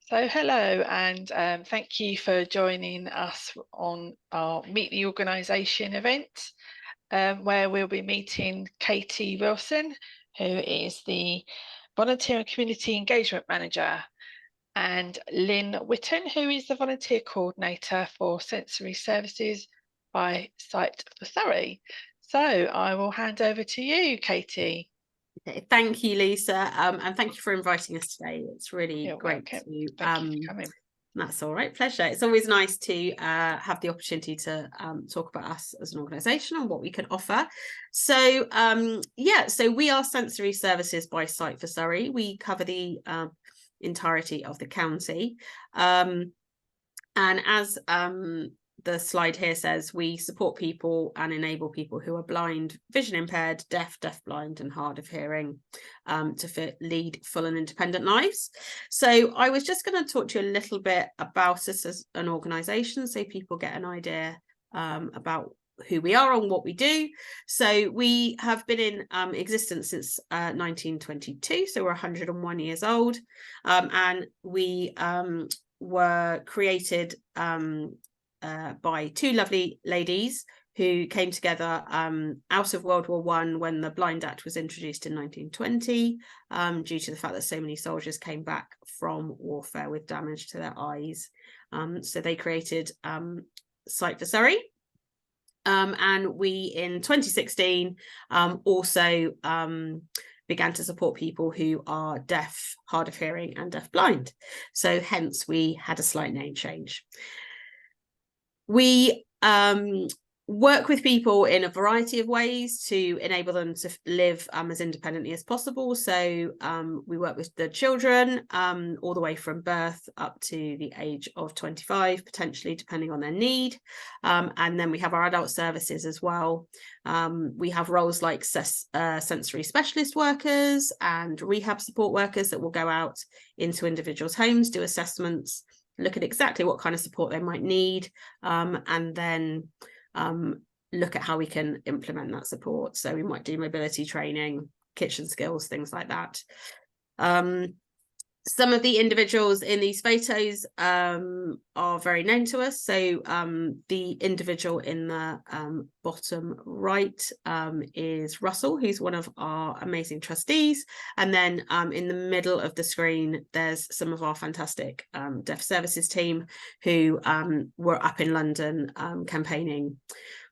So hello, and thank you for joining us on our Meet the Organisation event, where we'll be meeting Katie Wilson, who is the Volunteer and Community Engagement Manager, and Lynn Witten, who is the Volunteer Coordinator for Sensory Services by Site for Surrey. So I will hand over to you, Katie. Okay, thank you, Lisa, and thank you for inviting us today. It's really You're great welcome. to. Thank you for coming. That's all right, pleasure. It's always nice to have the opportunity to talk about us as an organisation and what we can offer. So so we are Sensory Services by Site for Surrey. We cover the entirety of the county, and as the slide here says, we support people and enable people who are blind, vision impaired, deaf, deafblind and hard of hearing to lead full and independent lives. So I was just going to talk to you a little bit about us as an organisation so people get an idea about who we are and what we do. So we have been in existence since 1922, so we're 101 years old, and we were created by two lovely ladies who came together out of World War I when the Blind Act was introduced in 1920, due to the fact that so many soldiers came back from warfare with damage to their eyes. So they created Site for Surrey. And we, in 2016, also began to support people who are deaf, hard of hearing and deafblind. So hence we had a slight name change. We work with people in a variety of ways to enable them to live as independently as possible. So we work with the children all the way from birth up to the age of 25, potentially, depending on their need. And then we have our adult services as well. We have roles like sensory specialist workers and rehab support workers that will go out into individuals' homes, do assessments, look at exactly what kind of support they might need, and then look at how we can implement that support. So we might do mobility training, kitchen skills, things like that. Some of the individuals in these photos are very known to us. So the individual in the bottom right is Russell, who's one of our amazing trustees. And then in the middle of the screen, there's some of our fantastic deaf services team who were up in London campaigning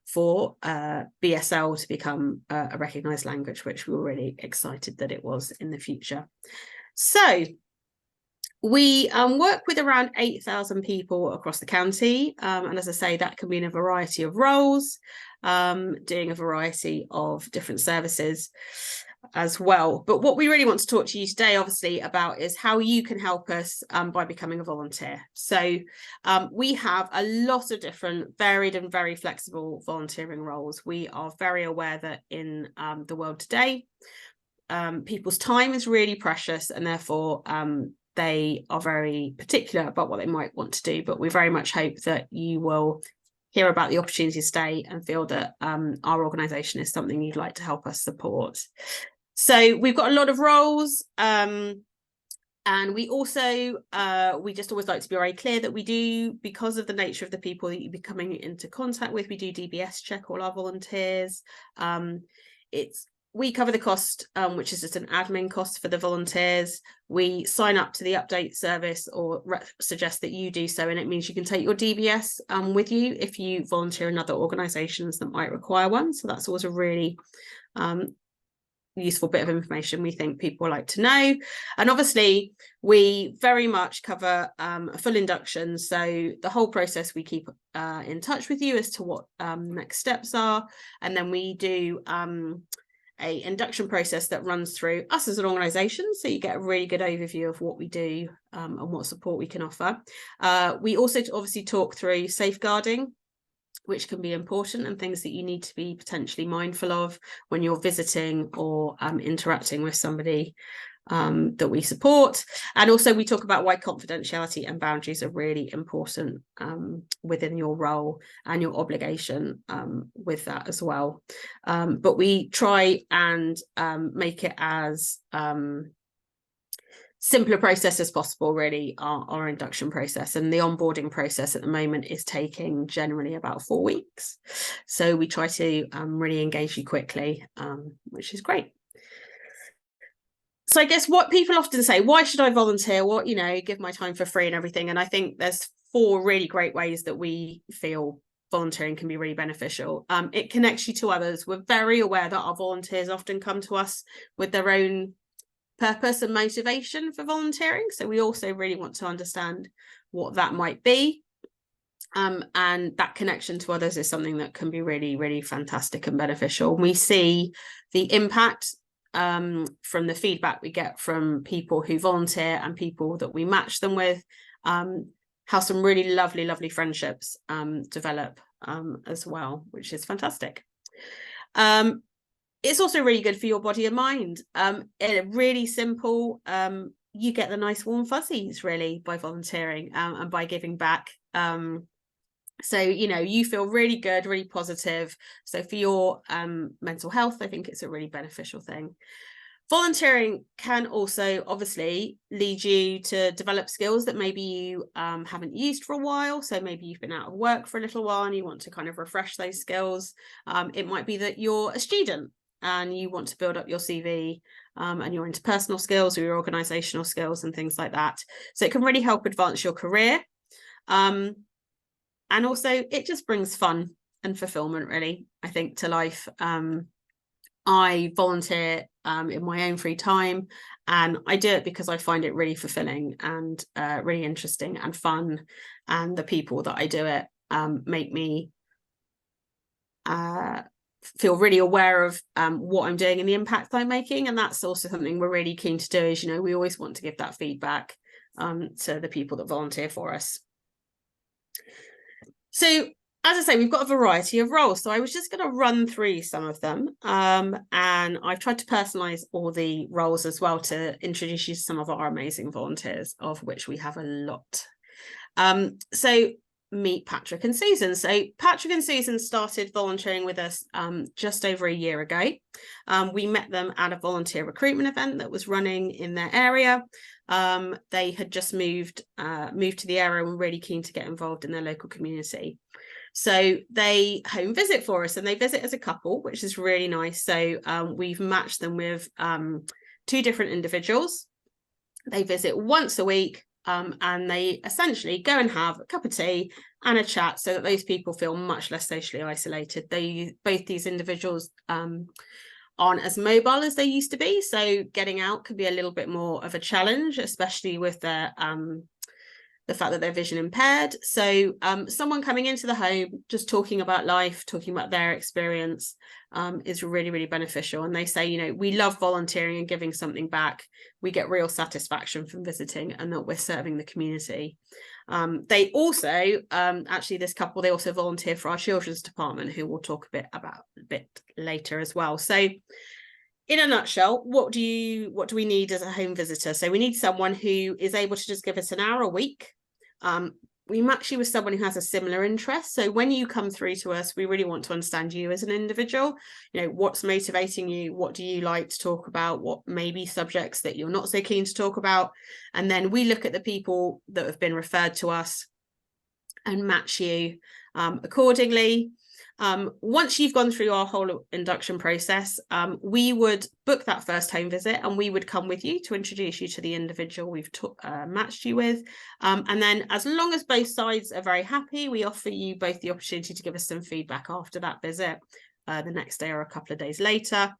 for BSL to become a recognised language, which we were really excited that it was in the future. So we work with around 8,000 people across the county, and as I say, that can be in a variety of roles, doing a variety of different services as well. But what we really want to talk to you today, obviously, about is how you can help us by becoming a volunteer. So we have a lot of different varied and very flexible volunteering roles. We are very aware that in the world today, people's time is really precious, and therefore they are very particular about what they might want to do. But we very much hope that you will hear about the opportunity to stay and feel that our organisation is something you'd like to help us support. So we've got a lot of roles, and we also we just always like to be very clear that we do, because of the nature of the people that you'll be coming into contact with, we do DBS check all our volunteers. We cover the cost, which is just an admin cost for the volunteers. We sign up to the update service, or suggest that you do so, and it means you can take your DBS with you if you volunteer in other organisations that might require one. So that's always a really useful bit of information we think people like to know. And obviously we very much cover a full induction, so the whole process we keep in touch with you as to what next steps are, and then we do a induction process that runs through us as an organisation, so you get a really good overview of what we do and what support we can offer. We also obviously talk through safeguarding, which can be important, and things that you need to be potentially mindful of when you're visiting or interacting with somebody that we support. And also we talk about why confidentiality and boundaries are really important within your role and your obligation with that as well. But we try and make it as simpler process as possible, really, our induction process. And the onboarding process at the moment is taking generally about 4 weeks. So we try to really engage you quickly, which is great. So I guess what people often say, why should I volunteer? What, you know, give my time for free and everything. And I think there's 4 really great ways that we feel volunteering can be really beneficial. It connects you to others. We're very aware that our volunteers often come to us with their own purpose and motivation for volunteering. So we also really want to understand what that might be. And that connection to others is something that can be really, really fantastic and beneficial. We see the impact from the feedback we get from people who volunteer and people that we match them with, how some really lovely, lovely friendships develop as well, which is fantastic. It's also really good for your body and mind. Really simple. You get the nice warm fuzzies, really, by volunteering and by giving back. So, you know, you feel really good, really positive. So for your mental health, I think it's a really beneficial thing. Volunteering can also obviously lead you to develop skills that maybe you haven't used for a while. So maybe you've been out of work for a little while and you want to kind of refresh those skills. It might be that you're a student and you want to build up your CV and your interpersonal skills or your organisational skills and things like that. So it can really help advance your career. And also it just brings fun and fulfillment, really, I think, to life. I volunteer in my own free time, and I do it because I find it really fulfilling and really interesting and fun. And the people that I do it make me feel really aware of what I'm doing and the impact I'm making. And that's also something we're really keen to do, is, you know, we always want to give that feedback to the people that volunteer for us. So, as I say, we've got a variety of roles. So I was just going to run through some of them. And I've tried to personalise all the roles as well to introduce you to some of our amazing volunteers, of which we have a lot. So meet Patrick and Susan. So Patrick and Susan started volunteering with us just over a year ago. We met them at a volunteer recruitment event that was running in their area. They had just moved to the area and were really keen to get involved in their local community. So they home visit for us, and they visit as a couple, which is really nice. So we've matched them with 2 different individuals. They visit once a week, and they essentially go and have a cup of tea and a chat so that those people feel much less socially isolated. Both these individuals aren't as mobile as they used to be, so getting out could be a little bit more of a challenge, especially with their the fact that they're vision impaired. So someone coming into the home, just talking about life, talking about their experience is really, really beneficial. And they say, you know, we love volunteering and giving something back. We get real satisfaction from visiting and that we're serving the community. They also, actually this couple, they also volunteer for our children's department, who we'll talk a bit later as well. So in a nutshell, what do we need as a home visitor? So we need someone who is able to just give us an hour a week. We match you with someone who has a similar interest. So when you come through to us, we really want to understand you as an individual. You know, what's motivating you? What do you like to talk about? What may be subjects that you're not so keen to talk about? And then we look at the people that have been referred to us and match you accordingly. Once you've gone through our whole induction process, we would book that first home visit, and we would come with you to introduce you to the individual we've matched you with. And then as long as both sides are very happy, we offer you both the opportunity to give us some feedback after that visit, the next day or a couple of days later.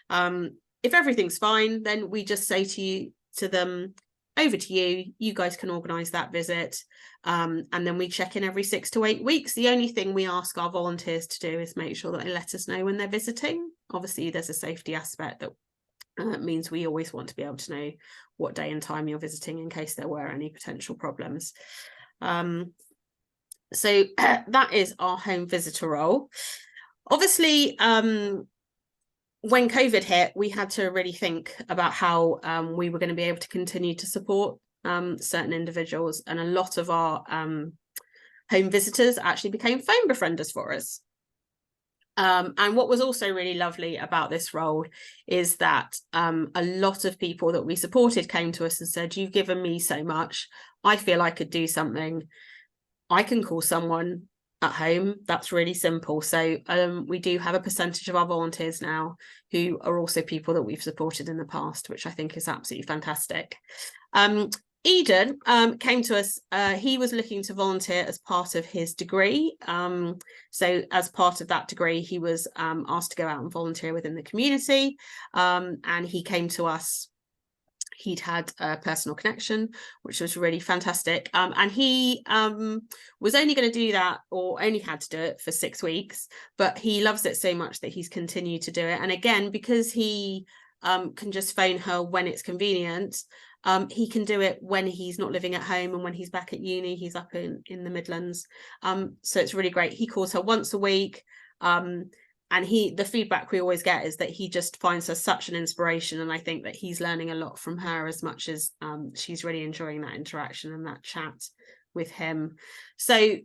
If everything's fine, then we just say to them, over to you, you guys can organise that visit. And then we check in every 6 to 8 weeks. The only thing we ask our volunteers to do is make sure that they let us know when they're visiting. Obviously, there's a safety aspect that means we always want to be able to know what day and time you're visiting in case there were any potential problems. So that is our home visitor role. Obviously, when COVID hit, we had to really think about how we were going to be able to continue to support certain individuals, and a lot of our home visitors actually became phone befrienders for us. And what was also really lovely about this role is that a lot of people that we supported came to us and said, you've given me so much, I feel I could do something. I can call someone at home. That's really simple. So we do have a percentage of our volunteers now who are also people that we've supported in the past, which I think is absolutely fantastic. Eden came to us. He was looking to volunteer as part of his degree. So as part of that degree, he was asked to go out and volunteer within the community. And he came to us. He'd had a personal connection, which was really fantastic. And he was only going to do that, or only had to do it for 6 weeks, but he loves it so much that he's continued to do it. And again, because he can just phone her when it's convenient, he can do it when he's not living at home, and when he's back at uni, he's up in the Midlands. So it's really great. He calls her once a week. And the feedback we always get is that he just finds her such an inspiration. And I think that he's learning a lot from her as much as she's really enjoying that interaction and that chat with him. So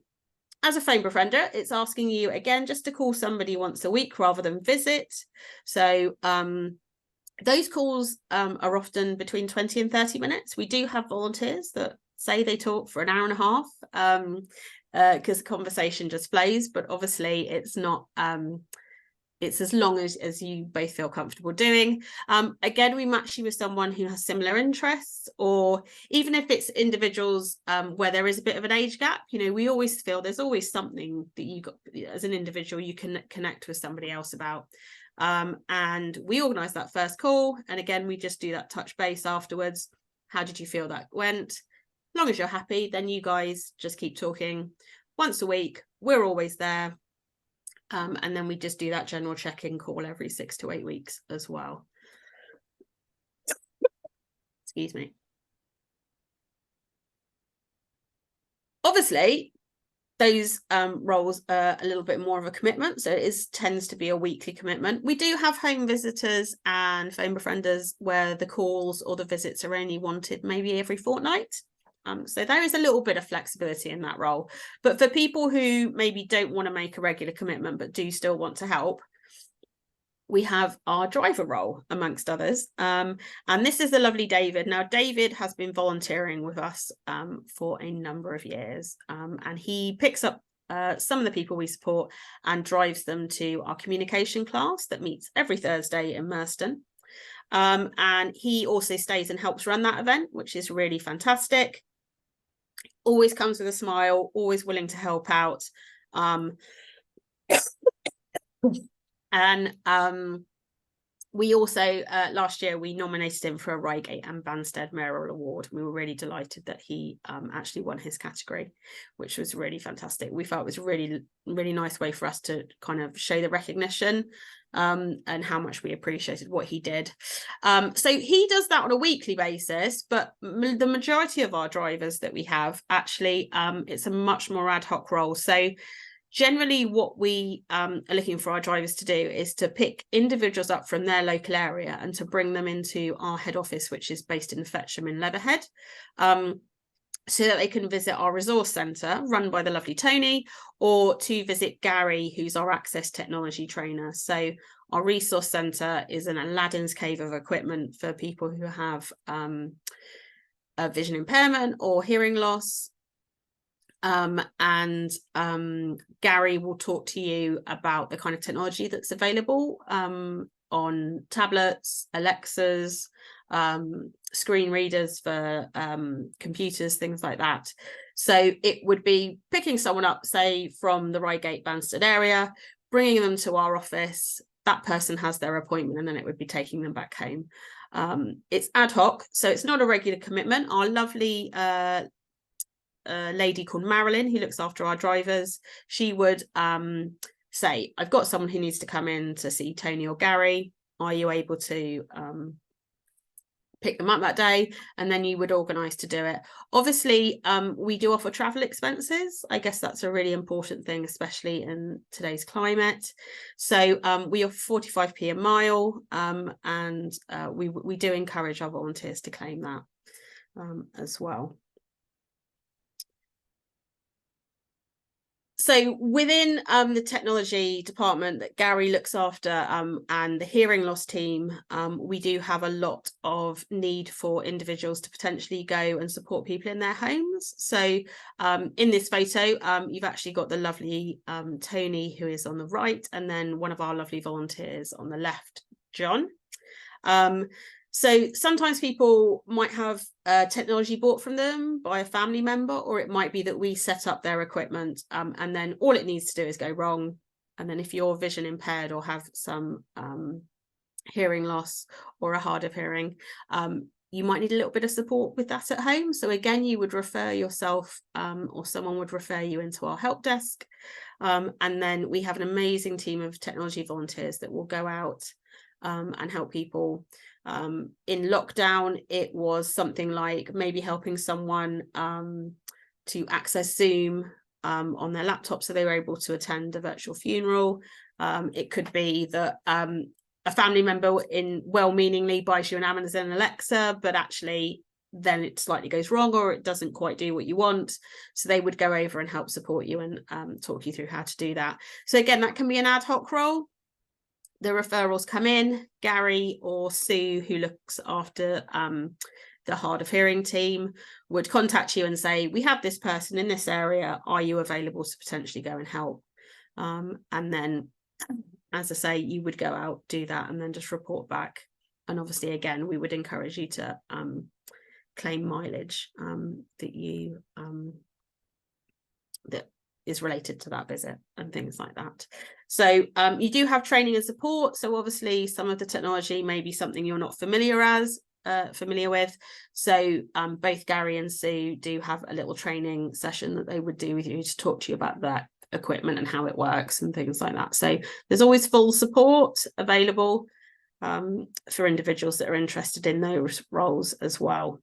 as a phone befriender, it's asking you again just to call somebody once a week rather than visit. So those calls are often between 20 and 30 minutes. We do have volunteers that say they talk for an hour and a half because the conversation just flows, but obviously it's not it's as long as you both feel comfortable doing. Again, we match you with someone who has similar interests, or even if it's individuals where there is a bit of an age gap, you know, we always feel there's always something that you got as an individual you can connect with somebody else about. And we organise that first call. And again, we just do that touch base afterwards. How did you feel that went? As long as you're happy, then you guys just keep talking once a week. We're always there. And then we just do that general check-in call every 6 to 8 weeks as well. Excuse me. Obviously, those roles are a little bit more of a commitment, so it tends to be a weekly commitment. We do have home visitors and phone befrienders where the calls or the visits are only wanted maybe every fortnight. So there is a little bit of flexibility in that role. But for people who maybe don't want to make a regular commitment but do still want to help, we have our driver role, amongst others. And this is the lovely David. Now, David has been volunteering with us for a number of years, and he picks up some of the people we support and drives them to our communication class that meets every Thursday in Merston. And he also stays and helps run that event, which is really fantastic. Always comes with a smile, always willing to help out. And we also, last year, we nominated him for a Reigate and Banstead Mayoral Award. We were really delighted that he actually won his category, which was really fantastic. We felt it was a really, really nice way for us to kind of show the recognition and how much we appreciated what he did. So he does that on a weekly basis, but the majority of our drivers that we have, actually, it's a much more ad hoc role. So generally what we are looking for our drivers to do is to pick individuals up from their local area and to bring them into our head office, which is based in Fetcham in Leatherhead, so that they can visit our resource centre run by the lovely Tony, or to visit Gary, who's our access technology trainer. So our resource centre is an Aladdin's cave of equipment for people who have a vision impairment or hearing loss. Gary will talk to you about the kind of technology that's available on tablets, Alexas, screen readers for computers, things like that. So it would be picking someone up, say, from the Reigate Banstead area, bringing them to our office. That person has their appointment, and then it would be taking them back home. It's ad hoc, so it's not a regular commitment. Our lovely lady called Marilyn, who looks after our drivers, she would say, I've got someone who needs to come in to see Tony or Gary. Are you able to pick them up that day? And then you would organise to do it. Obviously, we do offer travel expenses. I guess that's a really important thing, especially in today's climate. So we offer 45p a mile, and we do encourage our volunteers to claim that as well. So within the technology department that Gary looks after and the hearing loss team, we do have a lot of need for individuals to potentially go and support people in their homes. So in this photo, you've actually got the lovely Tony, who is on the right, and then one of our lovely volunteers on the left, John. So sometimes people might have technology bought from them by a family member, or it might be that we set up their equipment and then all it needs to do is go wrong. And then if you're vision impaired or have some hearing loss or a hard of hearing, you might need a little bit of support with that at home. So again, you would refer yourself or someone would refer you into our help desk. And then we have an amazing team of technology volunteers that will go out and help people. In lockdown, it was something like maybe helping someone to access Zoom on their laptop so they were able to attend a virtual funeral. It could be that a family member well-meaningly buys you an Amazon Alexa, but actually then it slightly goes wrong or it doesn't quite do what you want. So they would go over and help support you and talk you through how to do that. So again, that can be an ad hoc role. The referrals come in, Gary or Sue, who looks after the hard of hearing team, would contact you and say, we have this person in this area, are you available to potentially go and help? And then, as I say, you would go out, do that, and then just report back. And obviously, again, we would encourage you to claim mileage that is related to that visit and things like that. So you do have training and support. So obviously some of the technology may be something you're not familiar with. So both Gary and Sue do have a little training session that they would do with you to talk to you about that equipment and how it works and things like that. So there's always full support available for individuals that are interested in those roles as well.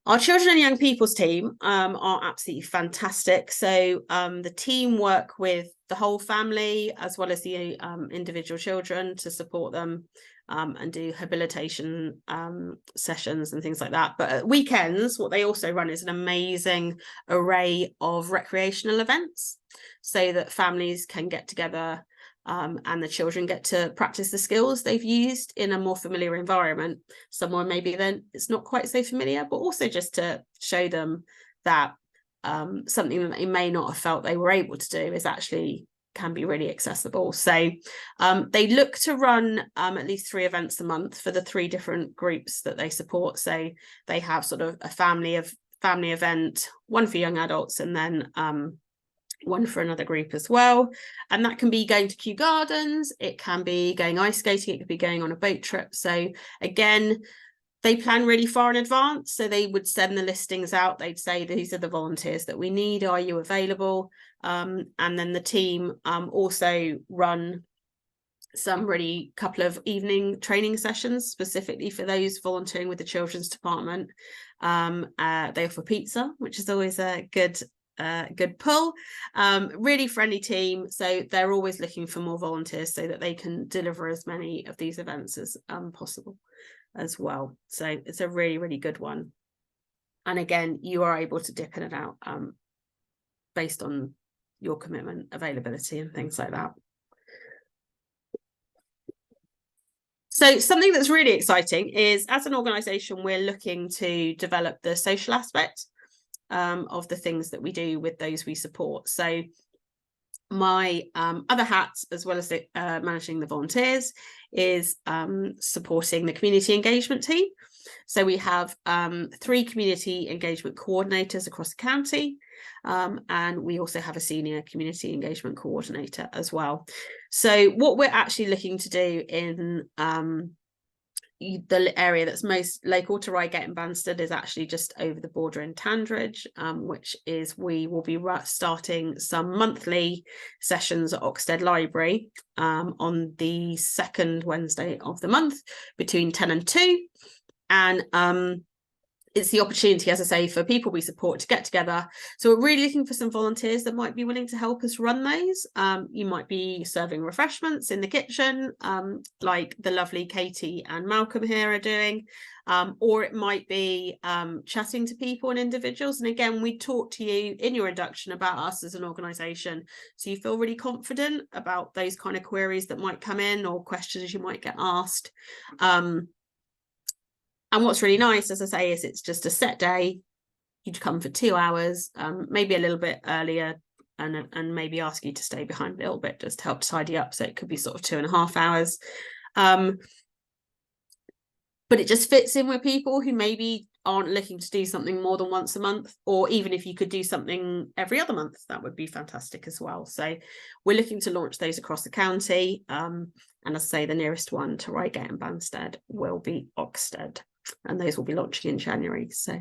Our children and young people's team are absolutely fantastic. So the team work with the whole family as well as the individual children to support them and do habilitation sessions and things like that. But at weekends, what they also run is an amazing array of recreational events so that families can get together and the children get to practice the skills they've used in a more familiar environment. Somewhere maybe then it's not quite so familiar, but also just to show them that something that they may not have felt they were able to do is actually can be really accessible. So they look to run at least 3 events a month for the 3 different groups that they support. So they have sort of a family event, one for young adults, and then one for another group as well. And that can be going to Kew Gardens, it can be going ice skating, it could be going on a boat trip. So again, they plan really far in advance. So they would send the listings out. They'd say, these are the volunteers that we need. Are you available? And then the team also run some really couple of evening training sessions specifically for those volunteering with the children's department. They offer pizza, which is always a good pull. Really friendly team, so they're always looking for more volunteers so that they can deliver as many of these events as possible as well. So it's a really, really good one. And again, you are able to dip in and out based on your commitment, availability and things like that. So something that's really exciting is, as an organisation, we're looking to develop the social aspect of the things that we do with those we support. So my other hat, as well as managing the volunteers, is supporting the community engagement team. So we have 3 community engagement coordinators across the county, and we also have a senior community engagement coordinator as well. So what we're actually looking to do in the area that's most local to Reigate and Banstead is actually just over the border in Tandridge, which is we will be starting some monthly sessions at Oxted Library on the 2nd Wednesday of the month between 10 and 2. And it's the opportunity, as I say, for people we support to get together. So we're really looking for some volunteers that might be willing to help us run those. You might be serving refreshments in the kitchen, like the lovely Katie and Malcolm here are doing, or it might be chatting to people and individuals. And again, we talk to you in your induction about us as an organisation, so you feel really confident about those kind of queries that might come in or questions you might get asked. And what's really nice, as I say, is it's just a set day. You'd come for 2 hours, maybe a little bit earlier, and maybe ask you to stay behind a little bit just to help tidy up. So it could be sort of 2.5 hours. But it just fits in with people who maybe aren't looking to do something more than once a month, or even if you could do something every other month, that would be fantastic as well. So we're looking to launch those across the county. And as I say, the nearest one to Reigate and Banstead will be Oxted, and those will be launching in January. So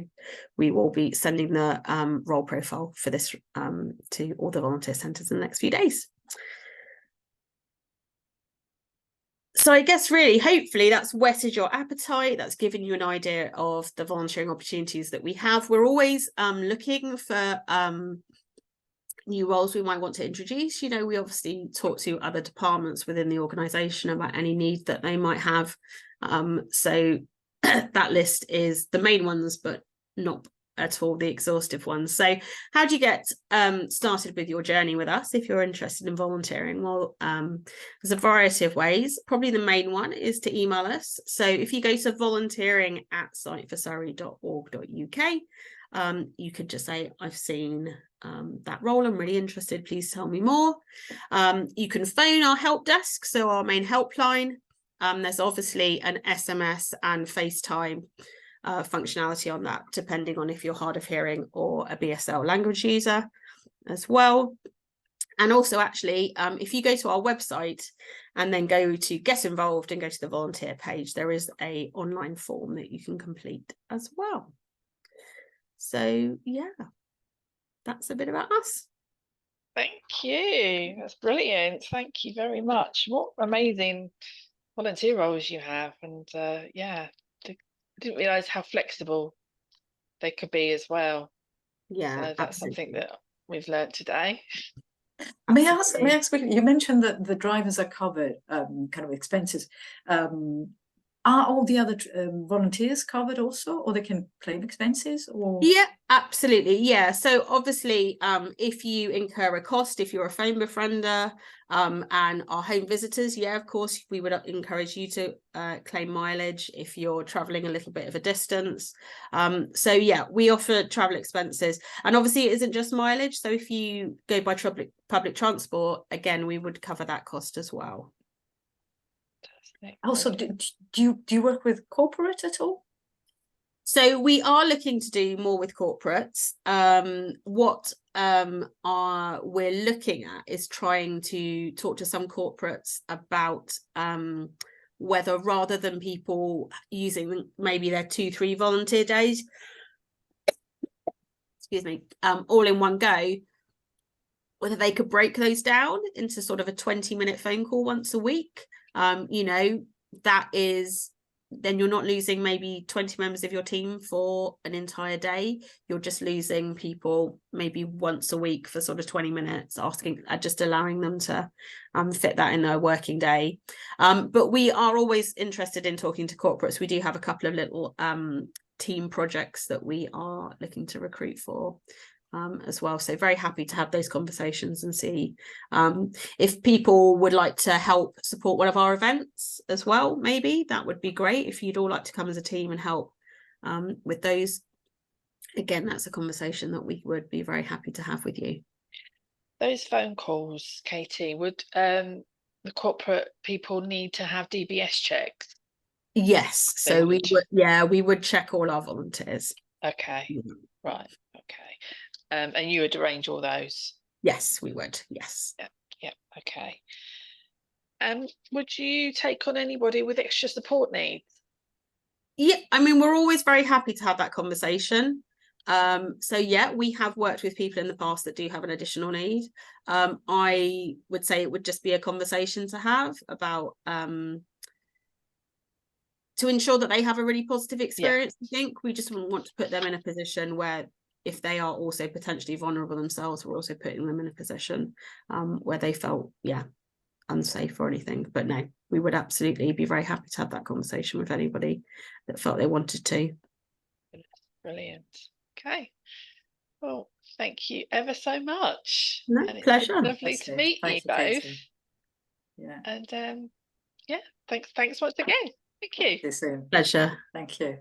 we will be sending the role profile for this to all the volunteer centres in the next few days. So I guess really, hopefully that's whetted your appetite, that's given you an idea of the volunteering opportunities that we have. We're always looking for new roles we might want to introduce. You know, we obviously talk to other departments within the organisation about any need that they might have. So that list is the main ones, but not at all the exhaustive ones. So how do you get started with your journey with us if you're interested in volunteering? Well, there's a variety of ways. Probably the main one is to email us. So if you go to volunteering@siteforsurrey.org.uk, you could just say, I've seen that role, I'm really interested, please tell me more. You can phone our help desk, so our main helpline. There's obviously an SMS and FaceTime functionality on that, depending on if you're hard of hearing or a BSL language user as well. And also, actually, if you go to our website and then go to get involved and go to the volunteer page, there is an online form that you can complete as well. So yeah, that's a bit about us. Thank you. That's brilliant. Thank you very much. What amazing volunteer roles you have. And yeah, I didn't realise how flexible they could be as well. Yeah, so that's absolutely. something that we've learned today. May I ask, you mentioned that the drivers are covered, kind of expenses. Are all the other volunteers covered also, or they can claim expenses? Or yeah, absolutely. Yeah, so obviously if you incur a cost, if you're a phone befriender and our home visitors, yeah, of course we would encourage you to claim mileage if you're traveling a little bit of a distance. So yeah, we offer travel expenses, and obviously it isn't just mileage. So if you go by public transport, again, we would cover that cost as well. also, do you work with corporate at all? So we are looking to do more with corporates. What we're looking at is trying to talk to some corporates about whether, rather than people using maybe their 2-3 volunteer days, excuse me, all in one go, whether they could break those down into sort of a 20-minute phone call once a week. You know, that is, then you're not losing maybe 20 members of your team for an entire day. You're just losing people maybe once a week for sort of 20 minutes, just allowing them to fit that in their working day. But we are always interested in talking to corporates. We do have a couple of little team projects that we are looking to recruit for as well. So very happy to have those conversations and see if people would like to help support one of our events as well. Maybe that would be great if you'd all like to come as a team and help with those. Again, that's a conversation that we would be very happy to have with you. Those phone calls, Katie, would the corporate people need to have DBS checks? Yes, so we would check all our volunteers. Okay, right, okay. And you would arrange all those? Yes, we would. Yes. Yeah. Okay. Would you take on anybody with extra support needs? Yeah, I mean, we're always very happy to have that conversation. So yeah, we have worked with people in the past that do have an additional need. I would say it would just be a conversation to have about to ensure that they have a really positive experience. I think we just wouldn't want to put them in a position where, if they are also potentially vulnerable themselves, we're also putting them in a position where they felt unsafe or anything. But no, we would absolutely be very happy to have that conversation with anybody that felt they wanted to. Brilliant. Okay, well, thank you ever so much. No, and pleasure. It's lovely to meet you both. Katie. Yeah. And thanks once again. Thank you. See you soon. Pleasure. Thank you.